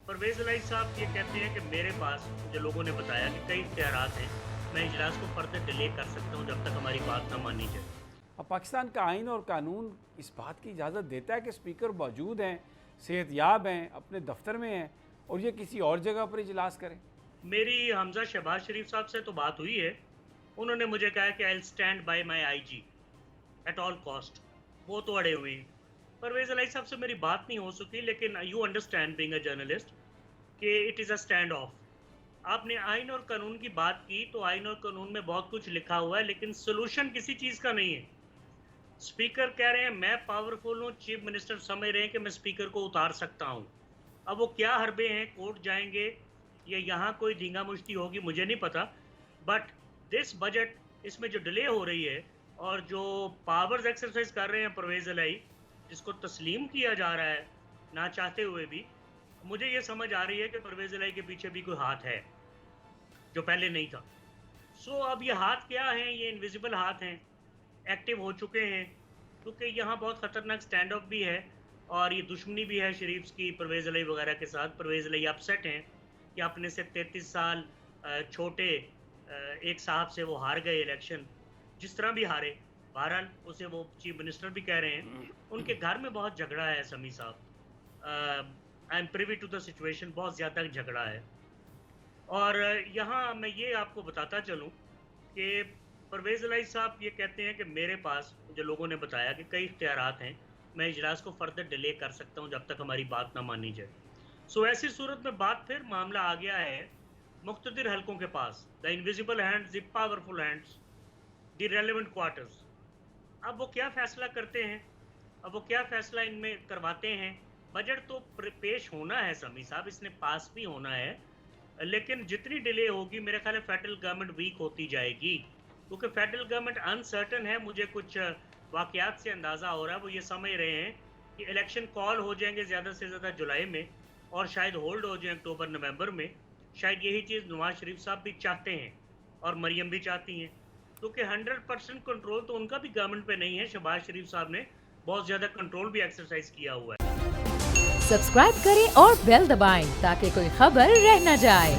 परवेज़ इलाही साहब ये कहते हैं कि मेरे पास मुझे लोगों ने बताया कि कई इख्तियारात हैं, मैं इजलास को फर्दर डिले कर सकता हूँ जब तक हमारी बात ना मानी जाए। अब पाकिस्तान का आइन और कानून इस बात की इजाज़त देता है कि स्पीकर मौजूद हैं, सेहतयाब हैं, अपने दफ्तर में हैं और ये किसी और जगह पर इजलास करें। मेरी हमज़ा शहबाज शरीफ साहब से तो बात हुई है। उन्होंने मुझे कहा कि I will stand by my IG at all cost. वो तो अड़े हुए हैं। परवेज़ इलाही साहब से मेरी बात नहीं हो सकी, लेकिन you understand being a journalist कि it is a standoff. आपने आइन और कानून की बात की, तो आइन और कानून में बहुत कुछ लिखा हुआ है, लेकिन सॉल्यूशन किसी चीज़ का नहीं है। स्पीकर कह रहे हैं मैं पावरफुल हूँ, चीफ मिनिस्टर समझ रहे हैं कि मैं स्पीकर को उतार सकता हूँ। अब वो क्या हरबे हैं, कोर्ट जाएंगे या यहाँ कोई धींगा मुश्ती होगी, मुझे नहीं पता। बट दिस बजट, इसमें जो डिले हो रही है और जो पावर्स एक्सरसाइज कर रहे हैं परवेज़ इलाही, जिसको तस्लीम किया जा रहा है ना चाहते हुए भी, मुझे ये समझ आ रही है कि परवेज़ इलाही के पीछे भी कोई हाथ है जो पहले नहीं था। अब ये हाथ क्या हैं? ये इनविजिबल हाथ हैं, एक्टिव हो चुके हैं, क्योंकि यहाँ बहुत ख़तरनाक स्टैंड ऑफ भी है और ये दुश्मनी भी है शरीफ्स की परवेज़ इलाही वगैरह के साथ। परवेज़ इलाही अपसेट हैं कि अपने से 33 साल छोटे एक साहब से वो हार गए इलेक्शन, जिस तरह भी हारे। बहरहाल उसे वो चीफ मिनिस्टर भी कह रहे हैं। उनके घर में बहुत झगड़ा है समी साहब। I am privy to the situation, बहुत ज़्यादा झगड़ा है। और यहाँ मैं ये आपको बताता चलूँ कि परवेज़ इलाही साहब ये कहते हैं कि मेरे पास, मुझे लोगों ने बताया कि कई इख्तियारात हैं, मैं इजलास को फर्दर डिले कर सकता हूँ जब तक हमारी बात ना मानी जाए। ऐसी सूरत में बात, फिर मामला आ गया है मुख्तदिर हलकों के पास, the invisible hands, the powerful hands, the relevant quarters. अब वो क्या फैसला करते हैं, अब वो क्या फैसला इनमें करवाते हैं। बजट तो पेश होना है समी साहब, इसने पास भी होना है, लेकिन जितनी डिले होगी मेरे ख्याल है फेडरल गवर्नमेंट वीक होती जाएगी, क्योंकि फेडरल गवर्नमेंट अनसर्टन है। मुझे कुछ वाकयात से अंदाज़ा हो रहा है, वो ये समझ रहे हैं कि इलेक्शन कॉल हो जाएंगे ज़्यादा से ज़्यादा जुलाई में और शायद होल्ड हो जाए अक्टूबर नवंबर में। शायद यही चीज़ नवाज शरीफ साहब भी चाहते हैं और मरियम भी चाहती हैं, क्योंकि 100% कंट्रोल तो उनका भी गवर्नमेंट पे नहीं है। शहबाज शरीफ साहब ने बहुत ज़्यादा कंट्रोल भी एक्सरसाइज किया हुआ है। सब्सक्राइब करें और बेल दबाएं ताकि कोई खबर रह न जाए।